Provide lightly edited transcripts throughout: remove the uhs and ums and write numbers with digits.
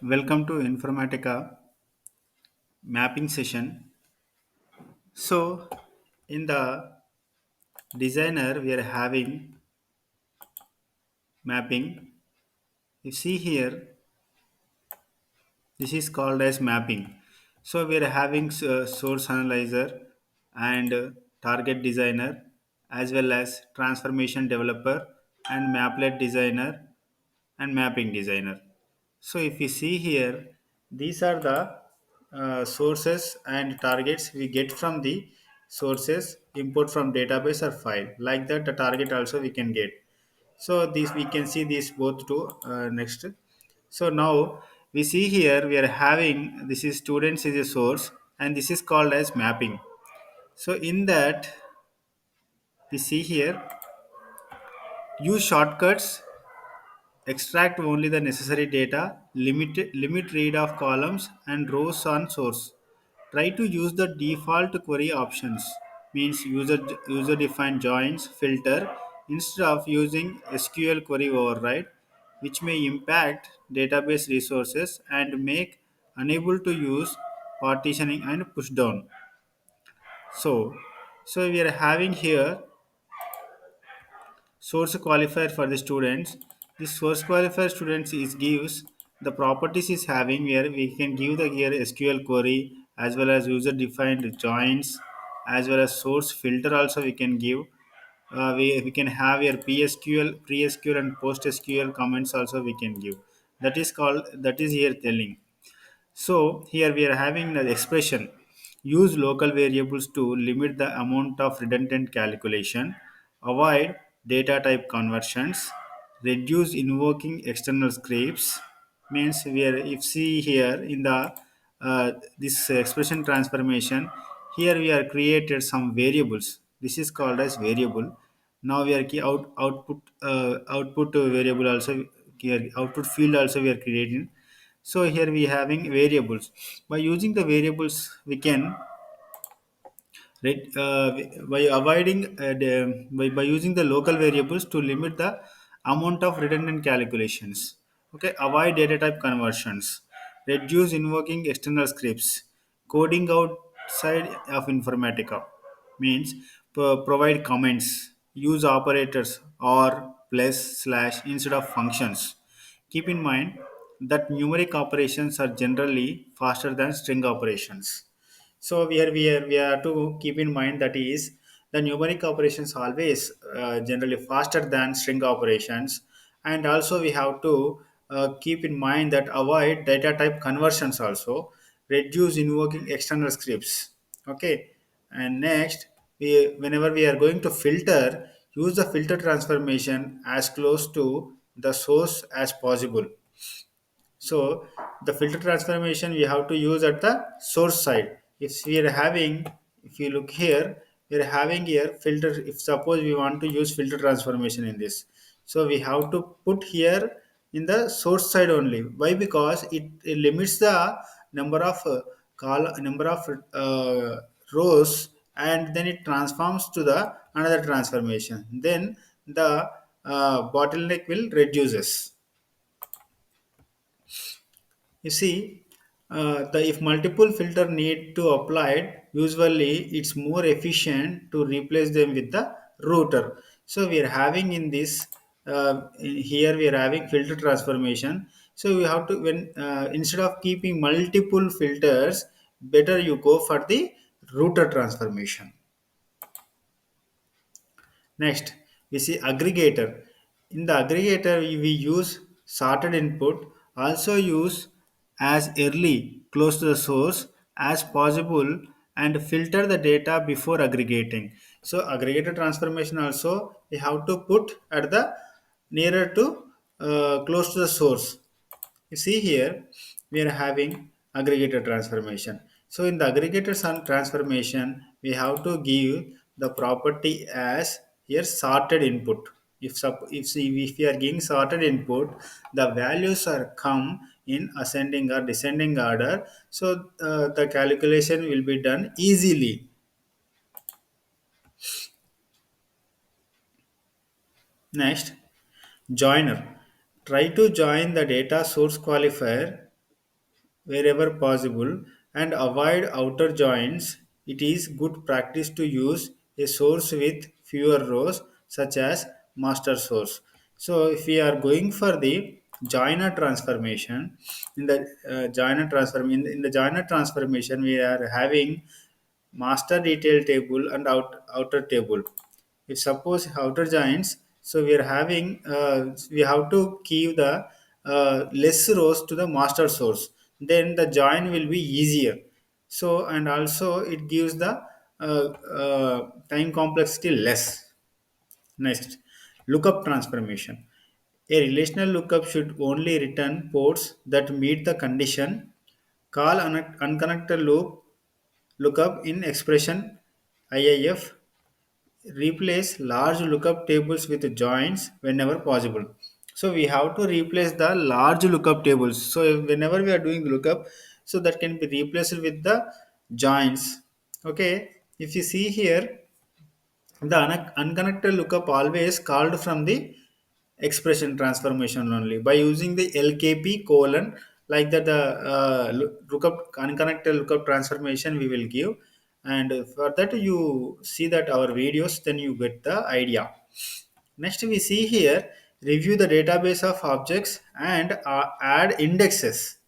Welcome to Informatica mapping session. So, in the designer, we are having mapping. You see here, this is called as mapping. So, we are having source analyzer and target designer, as well as transformation developer and maplet designer and mapping designer. So if you see here, these are the sources and targets we get from the sources import from database or file. Like that, the target also we can get. So this we can see these both two next. So now we see here we are having this is students is a source and this is called as mapping. So in that we see here use shortcuts. Extract only the necessary data, limit read of columns and rows on source. Try to use the default query options, means user defined joins, filter, instead of using SQL query override, which may impact database resources and make unable to use partitioning and push down. So, so we are having here source qualifier for the students. This source qualifier students is gives the properties is having where we can give the here SQL query as well as user defined joins as well as source filter also we can give. We can have your PSQL, pre-SQL and post-SQL comments also we can give. That is here telling. So here we are having the expression use local variables to limit the amount of redundant calculation, avoid data type conversions, reduce invoking external scripts. Means we are if see here in the this expression transformation, here we are created some variables. This is called as variable. Now we are output variable also here output field also we are creating. So here we having variables. By using the variables, we can by avoiding by using the local variables to limit the amount of redundant calculations. Okay, avoid data type conversions, reduce invoking external scripts, coding outside of Informatica means provide comments, use operators or plus slash instead of functions. Keep in mind that numeric operations are generally faster than string operations. So we are to keep in mind that is the numeric operations always generally faster than string operations, and also we have to keep in mind that avoid data type conversions also, reduce invoking external scripts. Okay, and next whenever we are going to filter, use the filter transformation as close to the source as possible. So the filter transformation we have to use at the source side. If we are having, if you look here, we are having here filter. If suppose we want to use filter transformation in this, so we have to put here in the source side only. Why? Because it limits the number of number of rows, and then it transforms to the another transformation. Then the bottleneck will reduces. You see, if multiple filter need to applied, usually it's more efficient to replace them with the router. So we are having in this here we are having filter transformation. So we have to when instead of keeping multiple filters, better you go for the router transformation. Next, we see aggregator. In the aggregator, we use sorted input, also use as early close to the source as possible and filter the data before aggregating. So aggregator transformation also we have to put at the nearer to close to the source. You see here, we are having aggregator transformation. So in the aggregator transformation, we have to give the property as here sorted input. If we are giving sorted input, the values are come in ascending or descending order. So the calculation will be done easily. Next, joiner. Try to join the data source qualifier wherever possible and avoid outer joins. It is good practice to use a source with fewer rows, such as master source. So, if we are going for the joiner transformation, in the joiner transformation, we are having master detail table and outer table. If suppose outer joins, so we are having we have to keep the less rows to the master source, then the join will be easier. So and also it gives the time complexity less. Next, lookup transformation. A relational lookup should only return ports that meet the condition. Call unconnected lookup in expression IIF. Replace large lookup tables with joins whenever possible. So we have to replace the large lookup tables. So whenever we are doing the lookup, so that can be replaced with the joins. Okay. If you see here, the unconnected lookup always called from the expression transformation only by using the LKP colon, like that the lookup unconnected lookup transformation we will give, and for that you see that our videos, then you get the idea. Next, we see here, review the database of objects and add indexes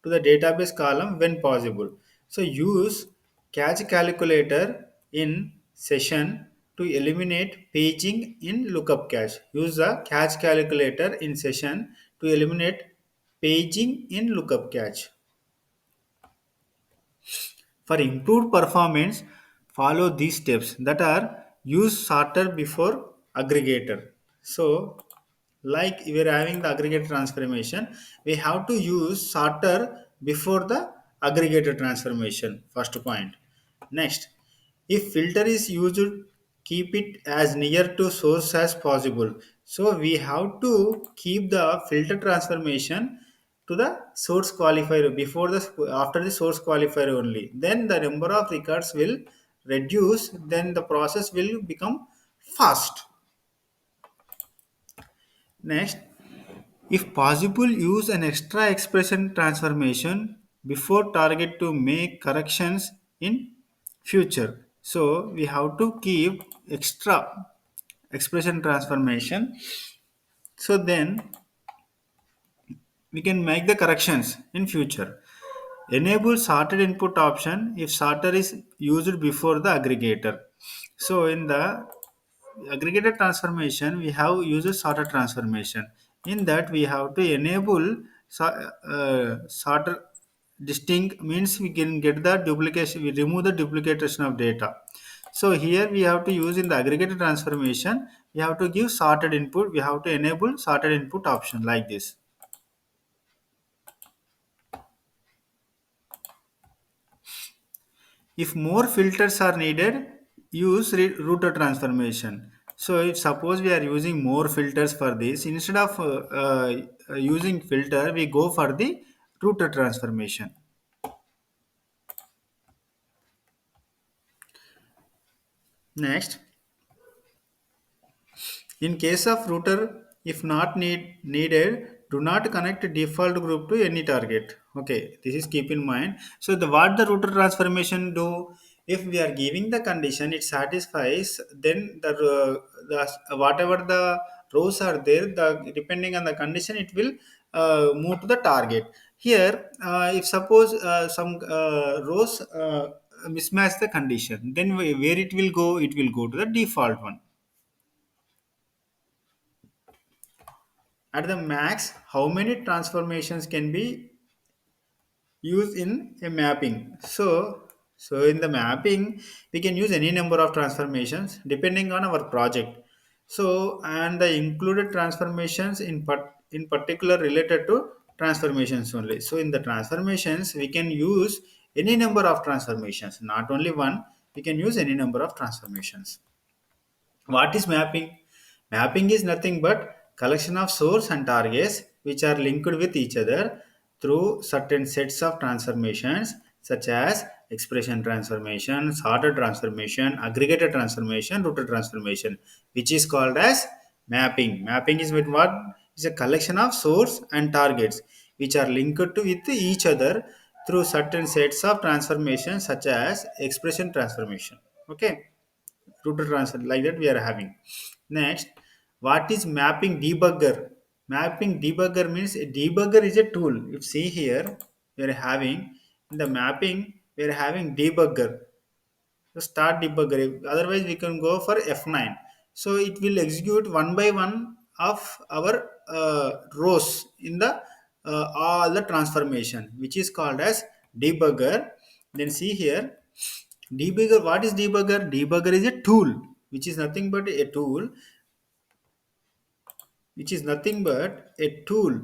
to the database column when possible. So use catch calculator in session to eliminate paging in lookup cache. Use the catch calculator in session to eliminate paging in lookup cache. For improved performance, follow these steps that are use sorter before aggregator. So, like we are having the aggregator transformation, we have to use sorter before the aggregator transformation. First point. Next, if filter is used, keep it as near to source as possible. So we have to keep the filter transformation to the source qualifier before the after the source qualifier only. Then the number of records will reduce. Then the process will become fast. Next, if possible, use an extra expression transformation before target to make corrections in future. So we have to keep extra expression transformation. So then we can make the corrections in future. Enable sorted input option if sorter is used before the aggregator. So in the aggregated transformation, we have user sorter transformation. In that, we have to enable sorter distinct, means we can get the duplication, we remove the duplication of data. So here we have to use in the aggregated transformation, we have to give sorted input, we have to enable sorted input option like this. If more filters are needed, use router transformation. So if suppose we are using more filters for this, instead of using filter, we go for the router transformation. Next, in case of router, if not needed, do not connect default group to any target. Okay, this is keep in mind. So the what the router transformation do? If we are giving the condition, it satisfies. Then the whatever the rows are there, the depending on the condition, it will move to the target. Here, if suppose some rows mismatch the condition, then where it will go? It will go to the default one. At the max, how many transformations can be used in a mapping? So in the mapping, we can use any number of transformations depending on our project. So and the included transformations in particular related to transformations only. So in the transformations, we can use any number of transformations, not only one. We can use any number of transformations. What is mapping? Mapping is nothing but collection of source and targets which are linked with each other through certain sets of transformations such as expression transformation, sorted transformation, aggregated transformation, routed transformation, which is called as mapping. Mapping is with what? Is a collection of source and targets which are linked to with each other through certain sets of transformations such as expression transformation. Okay, router transfer like that we are having. Next, what is mapping debugger? Mapping debugger means a debugger is a tool. If see here, we are having in the mapping, we are having debugger. So start debugger. Otherwise we can go for F9. So it will execute one by one of our rows in the all the transformation, which is called as debugger. Then see here, debugger. What is debugger? Debugger is a tool, which is nothing but a tool, which is nothing but a tool.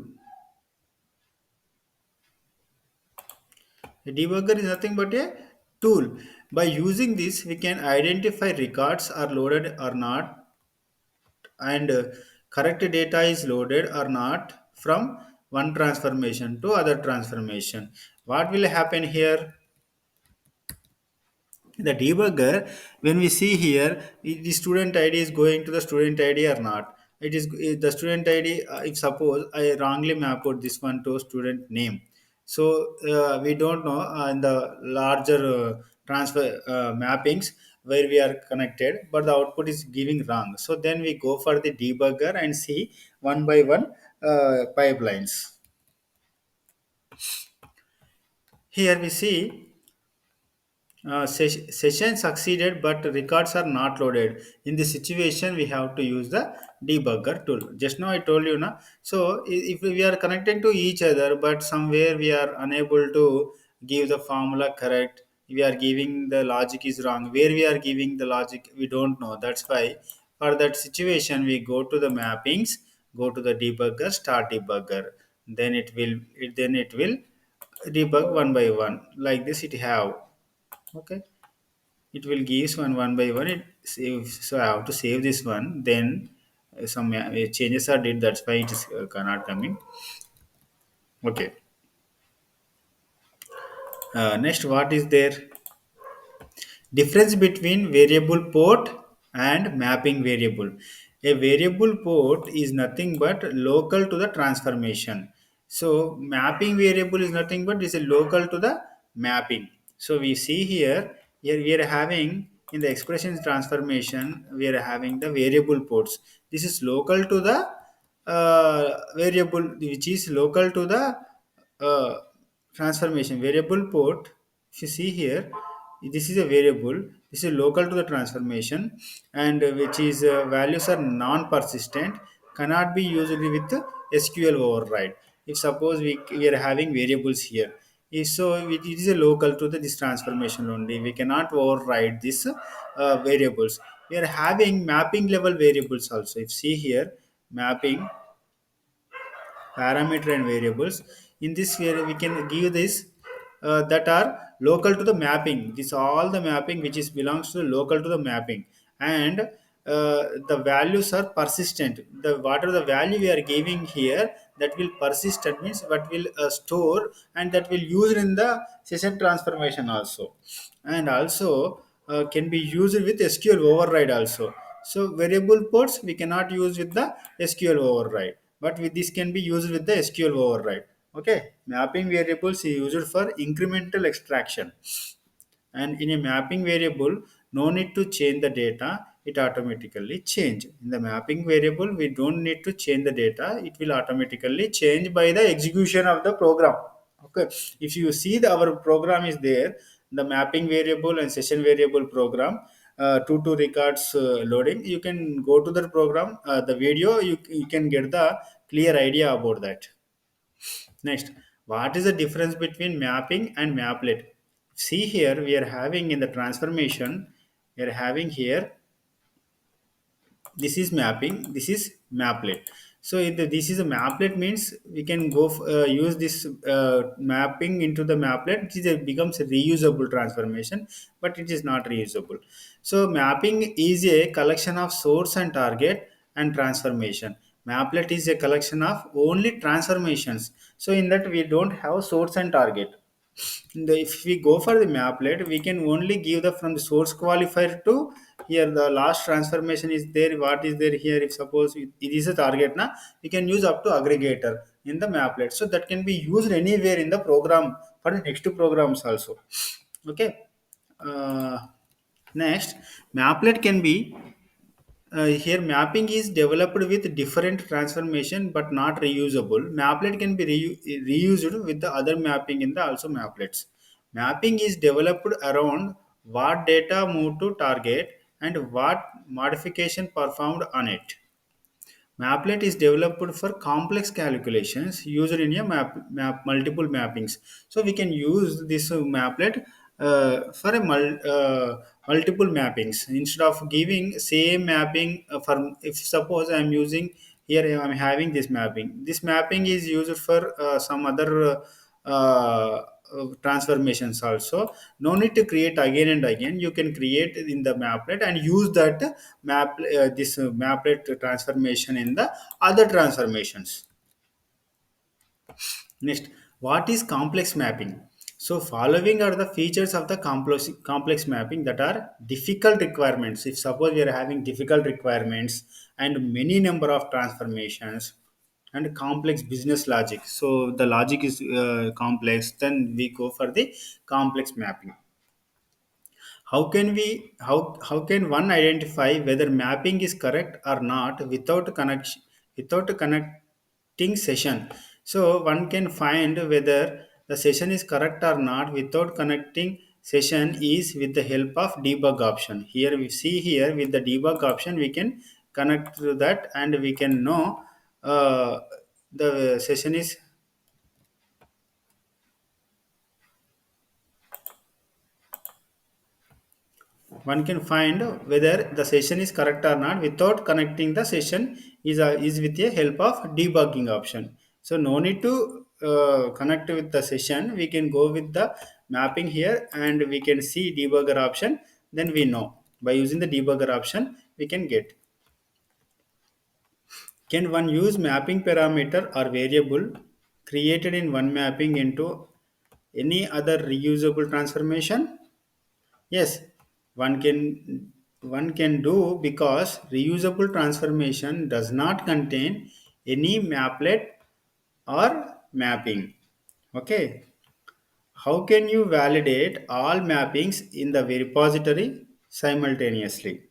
A debugger is nothing but a tool. By using this, we can identify records are loaded or not, and correct data is loaded or not from one transformation to other transformation. What will happen here? The debugger, when we see here, the student id is going to the student id or not. It is the student id. If suppose I wrongly map out this one to student name, so we don't know in the larger transfer mappings where we are connected, but the output is giving wrong. So then we go for the debugger and see one by one pipelines. Here we see session succeeded but records are not loaded. In this situation we have to use the debugger tool. Just now I told you now. So if we are connecting to each other but somewhere we are unable to give the formula correct, we are giving the logic is wrong, where we are giving the logic we don't know. That's why for that situation we go to the mappings, go to the debugger, start debugger. Then it will debug one by one like this it have. Okay, it will give one by one. It saves, so I have to save this one. Then some changes are did. That's why it is not coming. Okay. Next, what is there? Difference between variable port and mapping variable. A variable port is nothing but local to the transformation. So mapping variable is nothing but is a local to the mapping. So we see here we are having in the expression transformation, we are having the variable ports. This is local to the variable, which is local to the uh, transformation variable port. If you see here, this is a variable, this is local to the transformation, and which is values are non-persistent, cannot be used with SQL override. If suppose we are having variables here, so it is a local to this transformation only, we cannot override this variables. We are having mapping level variables also. If see here, mapping parameter and variables. In this way we can give this that are local to the mapping. This all the mapping which is belongs to the local to the mapping, and the values are persistent. The whatever the value we are giving here, that will persist. That means what will store, and that will use in the session transformation also, and also can be used with SQL override also. So variable ports we cannot use with the SQL override, but with this can be used with the SQL override. Okay, mapping variables is used for incremental extraction, and in a mapping variable no need to change the data, it automatically change. In the mapping variable we don't need to change the data, it will automatically change by the execution of the program. Okay, if you see our program is there, the mapping variable and session variable program, two records loading, you can go to the program, the video, you can get the clear idea about that. Next, what is the difference between mapping and maplet? See here, we are having in the transformation, we are having here, this is mapping, this is maplet. So if this is a maplet means we can go use this mapping into the maplet, which is becomes a reusable transformation, but it is not reusable. So mapping is a collection of source and target and transformation. Maplet is a collection of only transformations. So in that we don't have source and target. If we go for the maplet, we can only give the from the source qualifier to here the last transformation is there. What is there here? If suppose it is a target, na, we can use up to aggregator in the maplet. So that can be used anywhere in the program for the next programs also. Okay. uh, Next, maplet can be here mapping is developed with different transformation but not reusable. Maplet can be reused with the other mapping in the also maplets. Mapping is developed around what data moved to target and what modification performed on it. Maplet is developed for complex calculations used in a multiple mappings. So we can use this maplet for multiple mappings instead of giving same mapping for, if suppose I am using here, I am having this mapping. This mapping is used for some other transformations also. No need to create again and again. You can create in the maplet and use that this maplet transformation in the other transformations. Next, what is complex mapping? So, following are the features of the complex mapping that are difficult requirements. If suppose we are having difficult requirements and many number of transformations and complex business logic, so the logic is complex, then we go for the complex mapping. How can one identify whether mapping is correct or not without connection, without connecting session? So one can find whether the session is correct or not without connecting session is with the help of debug option. Here we see, here with the debug option we can connect to that and we can know the session is, one can find whether the session is correct or not without connecting the session is with the help of debugging option. So no need to connect with the session, we can go with the mapping here and we can see debugger option, then we know by using the debugger option we can get. Can one use mapping parameter or variable created in one mapping into any other reusable transformation? Yes, one can do because reusable transformation does not contain any maplet or mapping. Okay. How can you validate all mappings in the repository simultaneously?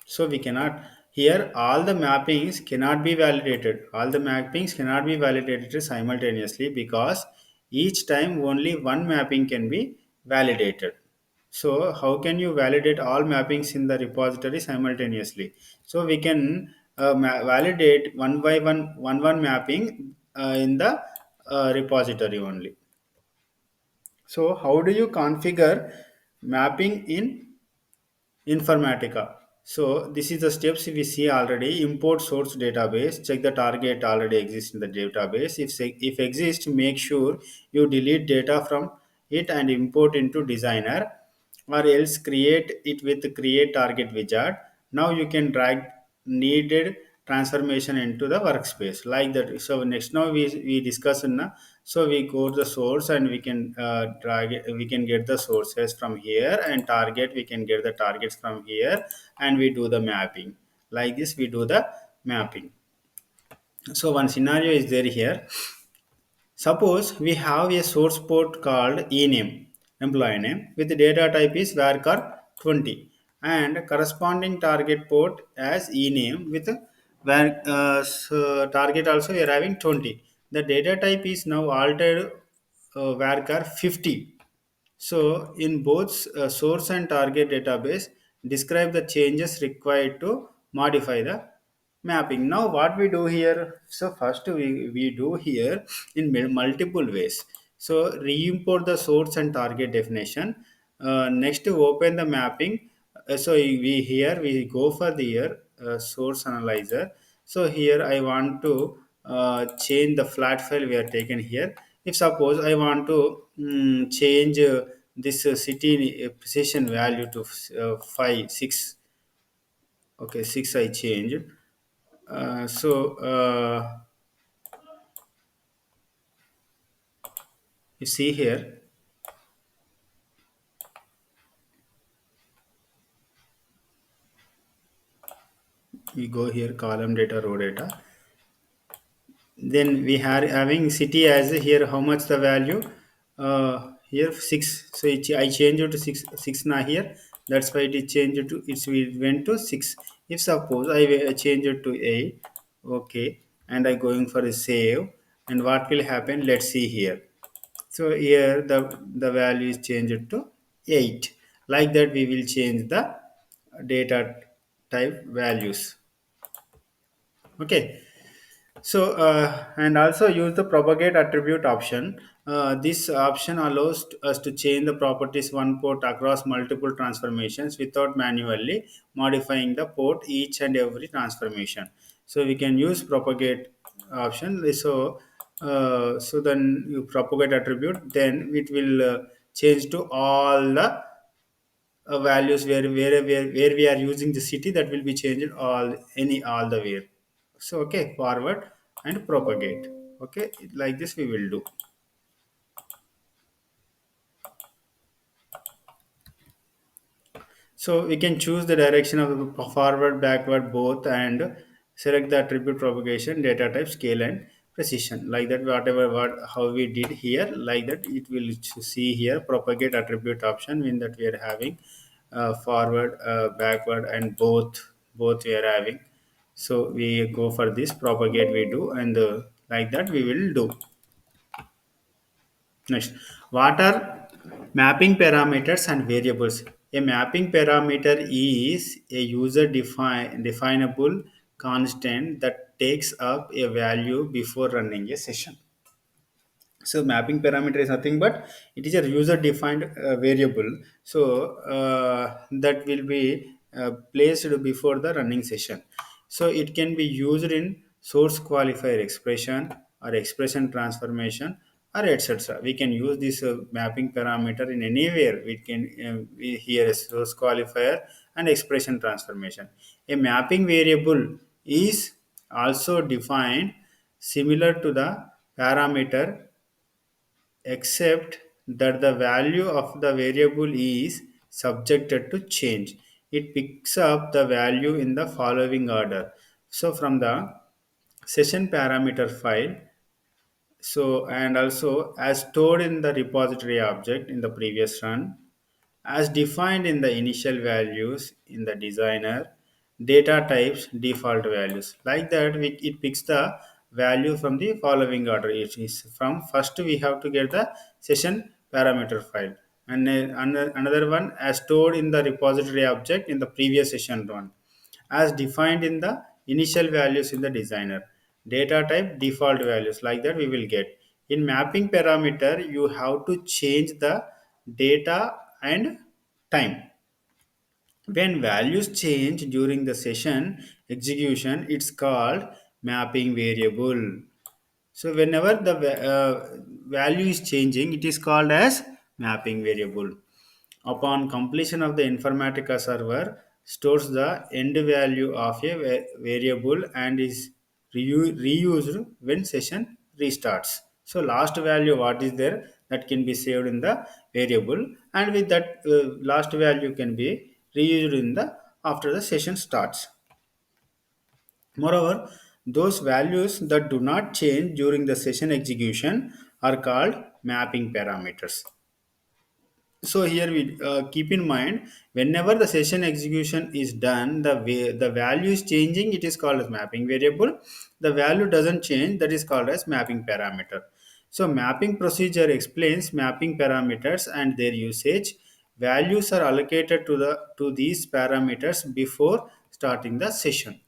So we cannot, here all the mappings cannot be validated. All the mappings cannot be validated simultaneously because each time only one mapping can be validated. So how can you validate all mappings in the repository simultaneously? So we can validate one by one mapping in the repository only. So how do you configure mapping in Informatica? So this is the steps we see already. Import source database. Check the target already exists in the database. If exists, make sure you delete data from it and import into designer, or else create it with the create target wizard. Now you can drag needed transformation into the workspace like that. So next, now we discuss in so we go to the source and we can drag it, we can get the sources from here, and target we can get the targets from here, and we do the mapping like this. We do the mapping. So one scenario is there here. Suppose we have a source port called ename, employee name, with the data type is varchar 20, and corresponding target port as ename with target also we are having 20. The data type is now altered varchar 50. So, in both source and target database, describe the changes required to modify the mapping. Now, what we do here? So, first we do here in multiple ways. So, re-import the source and target definition. Next, open the mapping. So, we go for the here source analyzer. So, here I want to change the flat file we are taken here. If suppose I want to change this city precision value to 5 6. Okay, 6 I changed. You see here, we go here column data, row data. Then we are having city as here. How much the value? Here six. So I changed it to six now here. That's why it is changed to it went to six. If suppose I change it to eight, okay, and I going for a save, and what will happen? Let's see here. So here the value is changed to 8. Like that we will change the data type values. Okay. So and also use the propagate attribute option. This option allows us to change the properties one port across multiple transformations without manually modifying the port each and every transformation. So we can use propagate option. So then you propagate attribute, then it will change to all the values where we are using the city, that will be changed all the way. So okay, forward and propagate. Okay, like this we will do. So we can choose the direction of the forward, backward, both, and select the attribute propagation, data type, scale, and precision. Like that, whatever what how we did here, like that it will see here propagate attribute option. In that we are having forward, backward, and both we are having. So we go for this propagate we do, and like that we will do. Next, what are mapping parameters and variables? A mapping parameter is a definable constant that takes up a value before running a session. So mapping parameter is nothing but it is a user defined variable. So that will be placed before the running session. So it can be used in source qualifier expression or expression transformation or etc. We can use this mapping parameter in anywhere. We can here is source qualifier and expression transformation. A mapping variable is also defined similar to the parameter, except that the value of the variable is subjected to change. It picks up the value in the following order. So from the session parameter file, so and also as stored in the repository object in the previous run, as defined in the initial values in the designer, data types default values. Like that, it picks the value from the following order. It is from first we have to get the session parameter file, and another one as stored in the repository object in the previous session run, as defined in the initial values in the designer, data type default values. Like that we will get. In mapping parameter you have to change the data and time. When values change during the session execution, it's called mapping variable. So whenever the value is changing, it is called as mapping variable. Upon completion of the Informatica server, stores the end value of a variable and is reused when session restarts. So last value what is there, that can be saved in the variable, and with that last value can be reused in the after the session starts. Moreover, those values that do not change during the session execution are called mapping parameters. So here we keep in mind, whenever the session execution is done, the value is changing, it is called as mapping variable. The value doesn't change, that is called as mapping parameter. So mapping procedure explains mapping parameters and their usage. Values are allocated to these parameters before starting the session.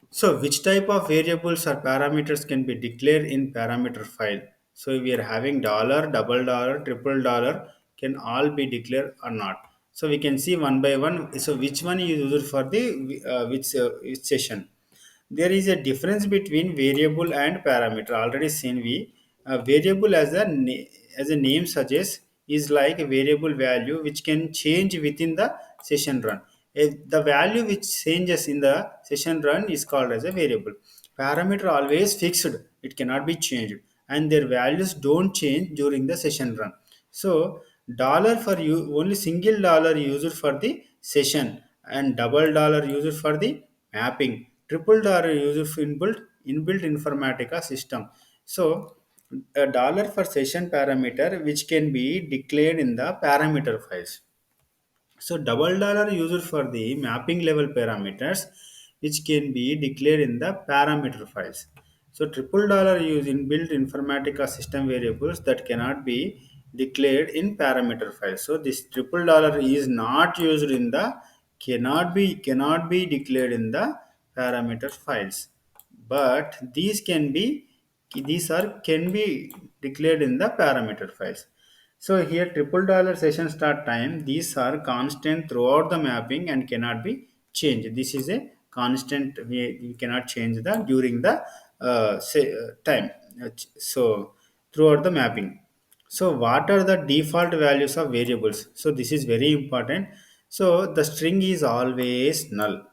So, which type of variables or parameters can be declared in parameter file? So, we are having dollar, double dollar, triple dollar can all be declared or not. So, we can see one by one. So, which one is used for the which session? There is a difference between variable and parameter. Already seen we variable as a name suggests is like a variable value which can change within the session run. The value which changes in the session run is called as a variable. Parameter always fixed; it cannot be changed, and their values don't change during the session run. So dollar for you only single dollar used for the session, and double dollar used for the mapping, triple dollar used for inbuilt inbuilt Informatica system. So a dollar for session parameter which can be declared in the parameter files. So double dollar used for the mapping level parameters which can be declared in the parameter files. So triple dollar use inbuilt Informatica system variables that cannot be declared in parameter files. So this triple dollar is not used in the cannot be declared in the parameter files. But these are can be declared in the parameter files. So here triple dollar session start time, these are constant throughout the mapping and cannot be changed. This is a constant, we cannot change the during the time. So throughout the mapping. So what are the default values of variables? So this is very important. So the string is always null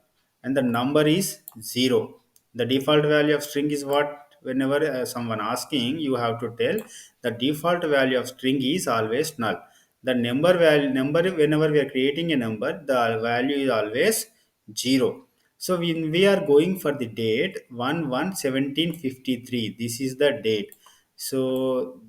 and the number is 0. The default value of string is what? Whenever someone asking, you have to tell the default value of string is always null. The number whenever we are creating a number, the value is always 0. So when we are going for the date 1/1/1753, this is the date. So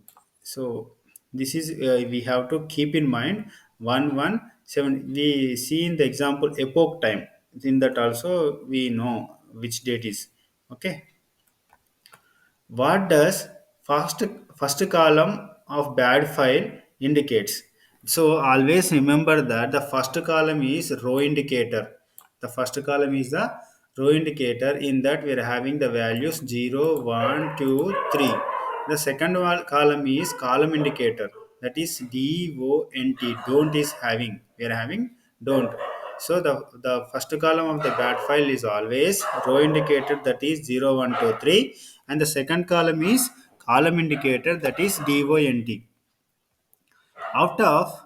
this is we have to keep in mind 1/1/7. We see in the example epoch time. In that also we know which date is. Okay. What does first column of bad file indicates? So always remember that the first column is row indicator. The first column is the row indicator. In that we are having the values 0, 1, 2, 3. The second column is column indicator. That is DONT. Don't is having. We are having don't. So the first column of the bad file is always row indicator, that is 0, 1, 2, 3, and the second column is column indicator, that is DONT. Out of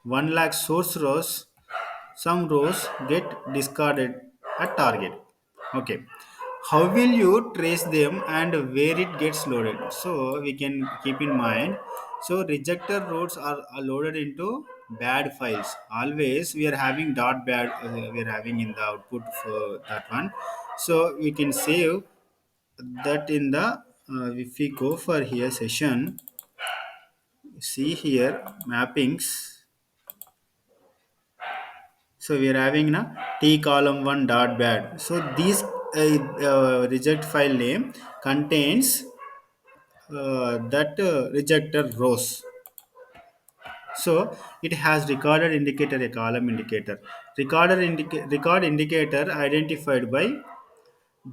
1 lakh source rows, some rows get discarded at target. Okay. How will you trace them and where it gets loaded? So we can keep in mind. So rejected rows are loaded into bad files. Always we are having dot bad, we are having in the output for that one. So we can save that in the if we go for here session, see here mappings. So we are having a t column 1 dot bad. So these reject file name contains that rejected rows. So it has recorded indicator, a column indicator. Record indicator identified by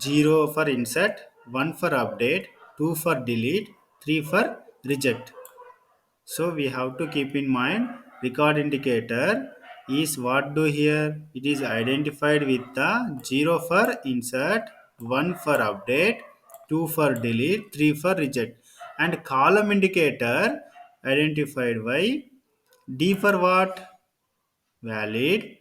0 for insert, 1 for update, 2 for delete, 3 for reject. So we have to keep in mind record indicator is what do here? It is identified with the 0 for insert, 1 for update, 2 for delete, 3 for reject. And column indicator identified by D for what? Valid,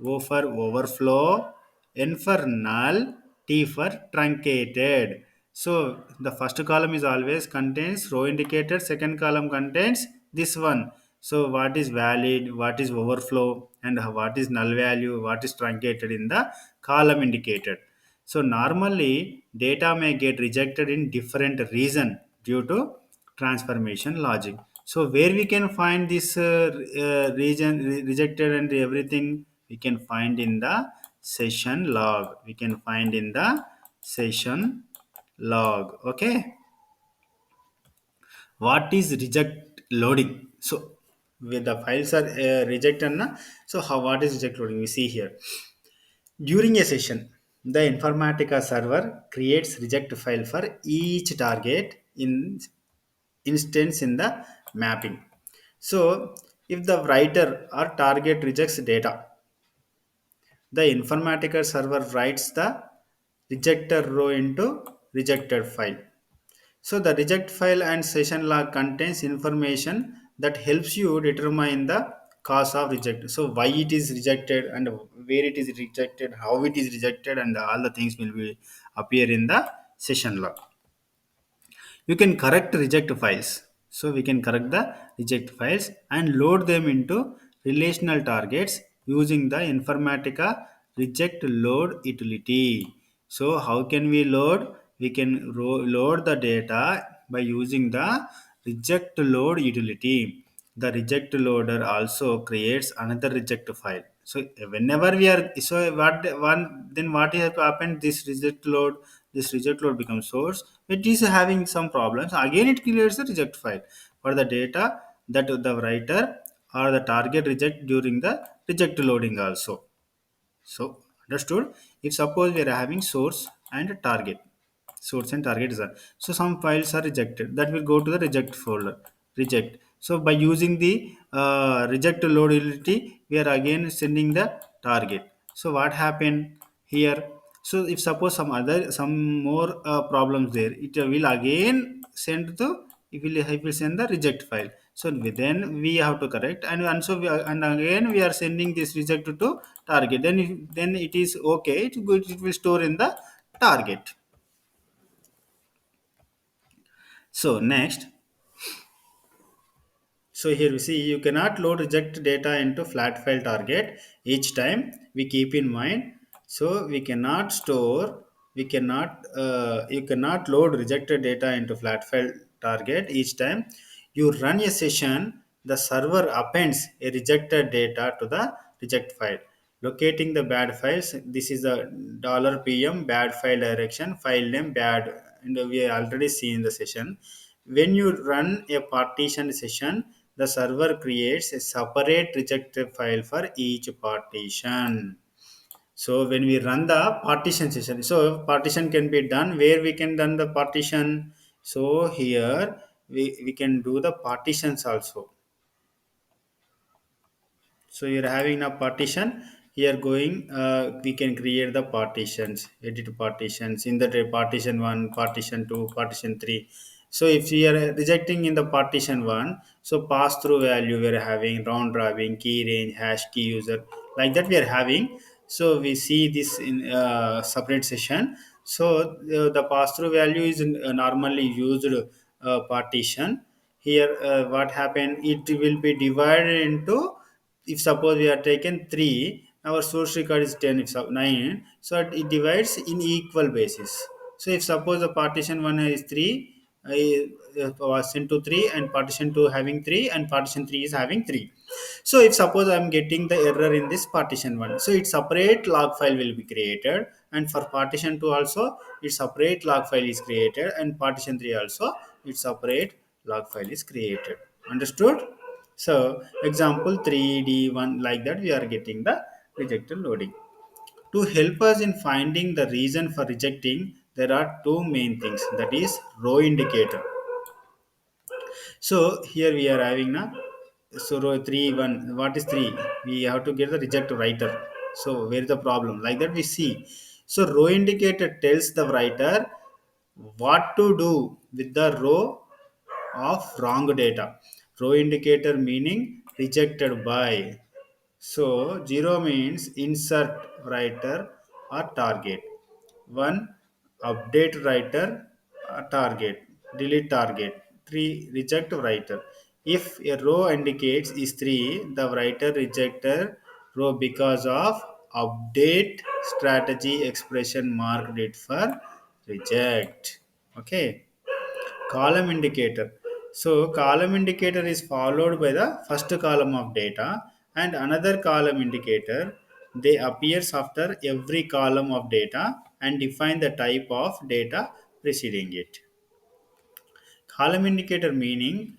O for overflow, N for null, T for truncated. So the first column is always contains row indicator, second column contains this one. So what is valid, what is overflow, and what is null value, what is truncated in the column indicator. So normally data may get rejected in different reason due to transformation logic. So where we can find this rejected and everything, we can find in the session log. We can find in the session log. Okay. What is reject loading? So with the files are rejected, na? So how what is reject loading? We see here. During a session, the Informatica server creates reject file for each target in instance in the mapping. So if the writer or target rejects data, the Informatica server writes the rejected row into rejected file. So the reject file and session log contains information that helps you determine the cause of reject. So why it is rejected and where it is rejected, how it is rejected, and all the things will be appear in the session log. You can correct reject files. So we can correct the reject files and load them into relational targets using the Informatica reject load utility. So how can we load? We can load the data by using the reject load utility. The reject loader also creates another reject file. So whenever we are, so what one then what has happened? This reject load becomes source. It is having some problems. Again, it creates a reject file for the data that the writer or the target reject during the reject loading also. So understood. If suppose we are having source and target is done. So some files are rejected. That will go to the reject folder. Reject. So by using the reject load utility, we are again sending the target. So what happened here? So if suppose some more problems there, it will again send the it will send the reject file. So then we have to correct, and so and again we are sending this reject to target. Then it is okay. It good. It will store in the target. So next, so here we see you cannot load reject data into flat file target each time. We keep in mind. So we cannot store, you cannot load rejected data into flat file target each time. You run a session, the server appends a rejected data to the reject file. Locating the bad files, this is a $PM bad file direction, file name bad, and we already seen in the session. When you run a partition session, the server creates a separate rejected file for each partition. So when we run the partition session, so partition can be done where we can done the partition. So here we can do the partitions also. So you're having a partition here going, we can create the partitions, edit partitions in the partition 1, partition 2, partition 3. So if we are rejecting in the partition 1, so pass through value we are having, round robin, key range, hash key user, like that we are having. So we see this in separate session. So the pass through value is normally used partition. Here what happened, it will be divided into, if suppose we are taken 3, our source record is 10, if 9, so it divides in equal basis. So if suppose the partition 1 is 3, was into 3, and partition 2 having 3, and partition 3 is having 3. So if suppose I am getting the error in this partition 1, so its separate log file will be created, and for partition 2 also its separate log file is created, and partition 3 also its separate log file is created. Understood? So example 3D1, like that we are getting the rejected loading. To help us in finding the reason for rejecting, there are two main things, that is row indicator. So here we are having na, so row 3 1, what is 3? We have to get the reject writer. So where is the problem? Like that we see. So row indicator tells the writer what to do with the row of wrong data. Row indicator meaning rejected by. So 0 means insert writer or target. 1 update writer or target. Delete target. 3 reject writer. If a row indicates is 3, the writer rejected row because of update strategy expression marked it for reject. Okay. Column indicator. So column indicator is followed by the first column of data, and another column indicator, they appears after every column of data and define the type of data preceding it. Column indicator meaning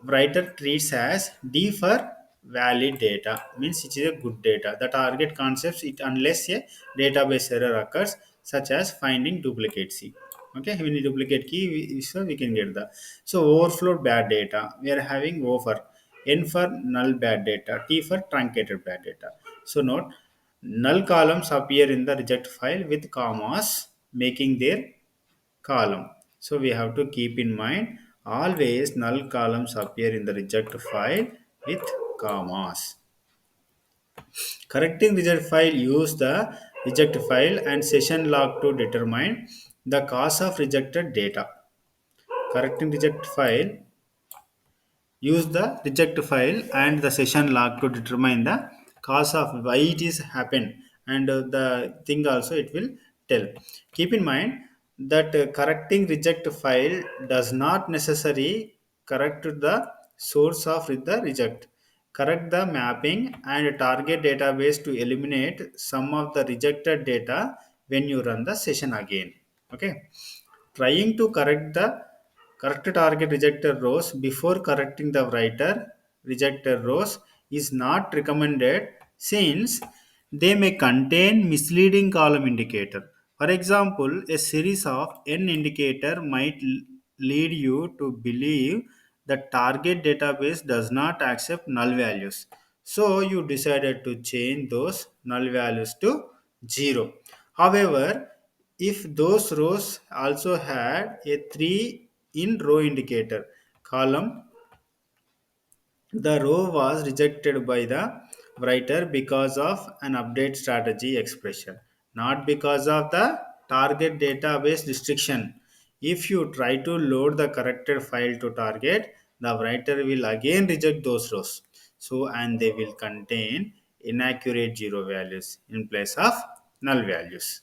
writer treats as D for valid data, means it is a good data. The target concepts it unless a database error occurs, such as finding duplicate C. Okay, when you duplicate key, so we can get the, so overflow bad data. We are having O for, N for null bad data, T for truncated bad data. So note, null columns appear in the reject file with commas, making their column. So we have to keep in mind always null columns appear in the reject file with commas. Correcting reject file, use the reject file and session log to determine the cause of rejected data. Correcting reject file, use the reject file and the session log to determine the cause of why it is happened, and the thing also it will tell. Keep in mind that correcting reject file does not necessarily correct the source of the reject. Correct the mapping and target database to eliminate some of the rejected data when you run the session again. Okay, trying to correct target rejected rows before correcting the writer rejected rows is not recommended, since they may contain misleading column indicator. For example, a series of n indicator might lead you to believe the target database does not accept null values, so you decided to change those null values to 0. However, if those rows also had a 3 in row indicator column, the row was rejected by the writer because of an update strategy expression, not because of the target database restriction. If you try to load the corrected file to target, the writer will again reject those rows. So, and they will contain inaccurate zero values in place of null values.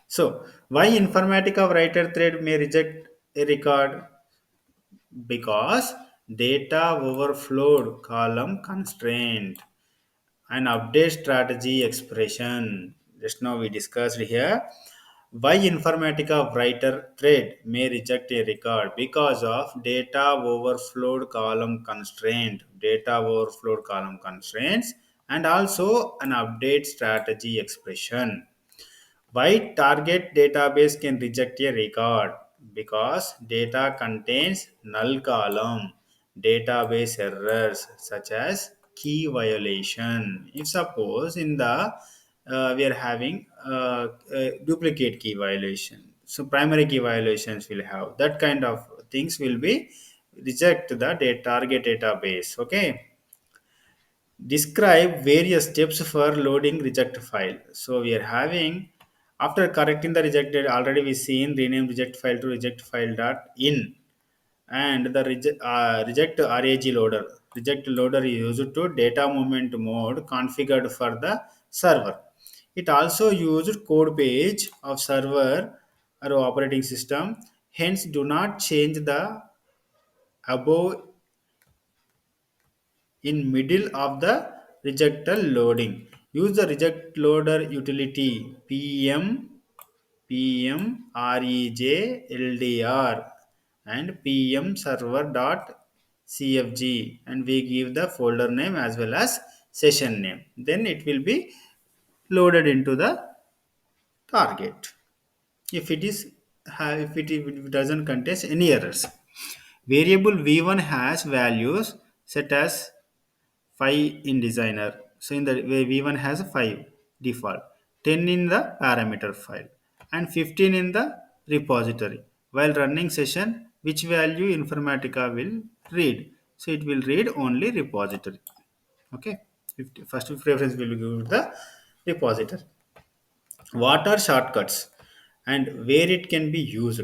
So, why Informatica writer thread may reject a record? Because data overflowed column constraint and update strategy expression. Just now we discussed here why Informatica writer thread may reject a record because of data overflowed column constraints, and also an update strategy expression. Why target database can reject a record? Because data contains null column, database errors such as key violation. If suppose in the we are having duplicate key violation, so primary key violations will have that kind of things will be reject the target database. Okay, describe various steps for loading reject file. So we are having, after correcting the rejected, already we seen rename reject file to reject file dot in, and the reject rag loader. Reject loader is used to data movement mode configured for the server. It also used code page of server or operating system. Hence, do not change the above in middle of the rejector loading. Use the reject loader utility pm reg ldr and pm server dot cfg, and we give the folder name as well as session name. Then it will be loaded into the target. If it is if it doesn't contain any errors. Variable v1 has values set as 5 in designer. So in the way v1 has 5 default, 10 in the parameter file, and 15 in the repository. While running session, which value Informatica will read? So it will read only repository. Okay, first preference will give the repository. What are shortcuts and where it can be used?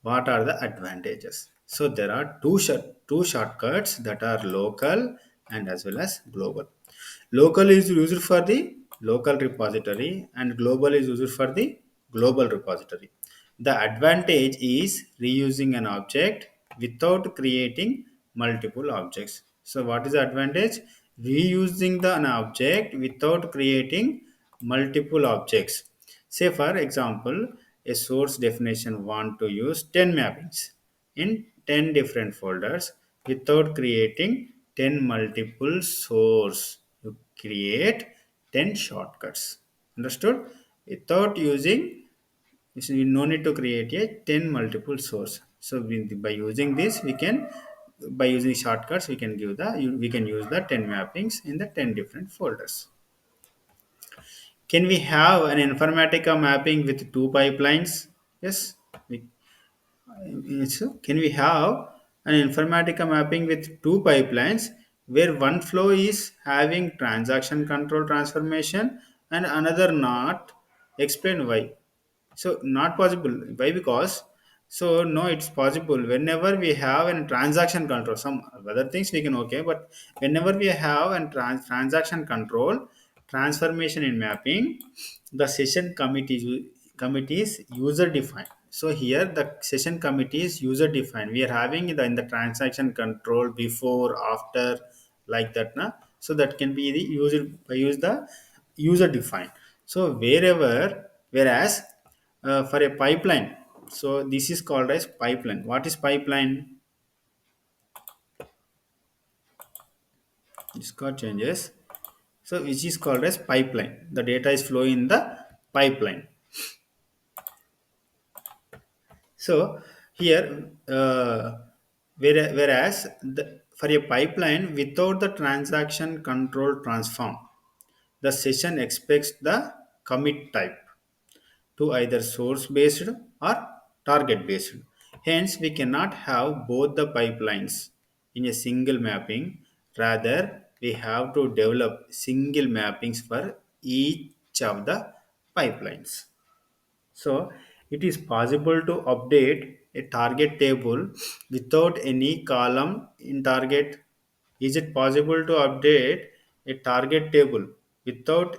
What are the advantages? So there are two shortcuts that are local and as well as global. Local is used for the local repository and global is used for the global repository. The advantage is reusing an object without creating multiple objects. So what is the advantage? Reusing an object without creating multiple objects. Say for example, a source definition want to use 10 mappings in 10 different folders without creating 10 multiple source. You create 10 shortcuts. Understood? Without using, so you no need to create a 10 multiple source. So by using this, we can, by using shortcuts, we can give the, we can use the 10 mappings in the 10 different folders. Can we have an Informatica mapping with two pipelines? Yes. So can we have an Informatica mapping with two pipelines where one flow is having transaction control transformation and another not? Explain why. So not possible. Why? Because so no, it's possible whenever we have a transaction control. Some other things we can okay, but whenever we have a transaction control, transformation in mapping, the session committee is user defined. So here the session committee is user defined. We are having in the transaction control before, after, like that. Na? So that can be the use the user defined. So whereas for a pipeline, so this is called as pipeline. What is pipeline? This got changes. So which is called as pipeline. The data is flowing in the pipeline. So here, whereas for a pipeline without the transaction control transform, the session expects the commit type to either source based or target based. Hence, we cannot have both the pipelines in a single mapping. Rather, we have to develop single mappings for each of the pipelines. So it is possible to update a target table without any column in target. Is it possible to update a target table without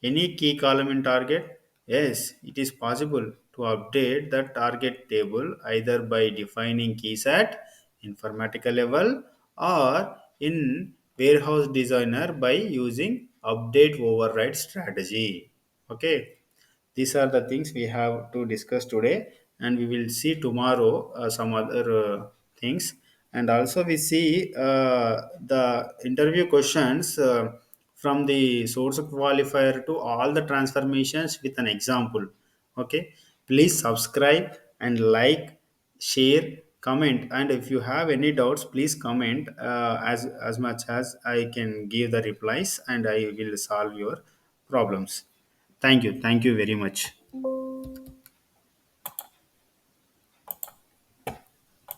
any key column in target? Yes, it is possible to update the target table either by defining keys at informatica level or in warehouse designer by using update override strategy. Okay, these are the things we have to discuss today, and we will see tomorrow some other things. And also we see the interview questions from the source qualifier to all the transformations with an example. Okay, please subscribe and like, share, comment, and if you have any doubts please comment, as much as I can give the replies and I will solve your problems. Thank you very much.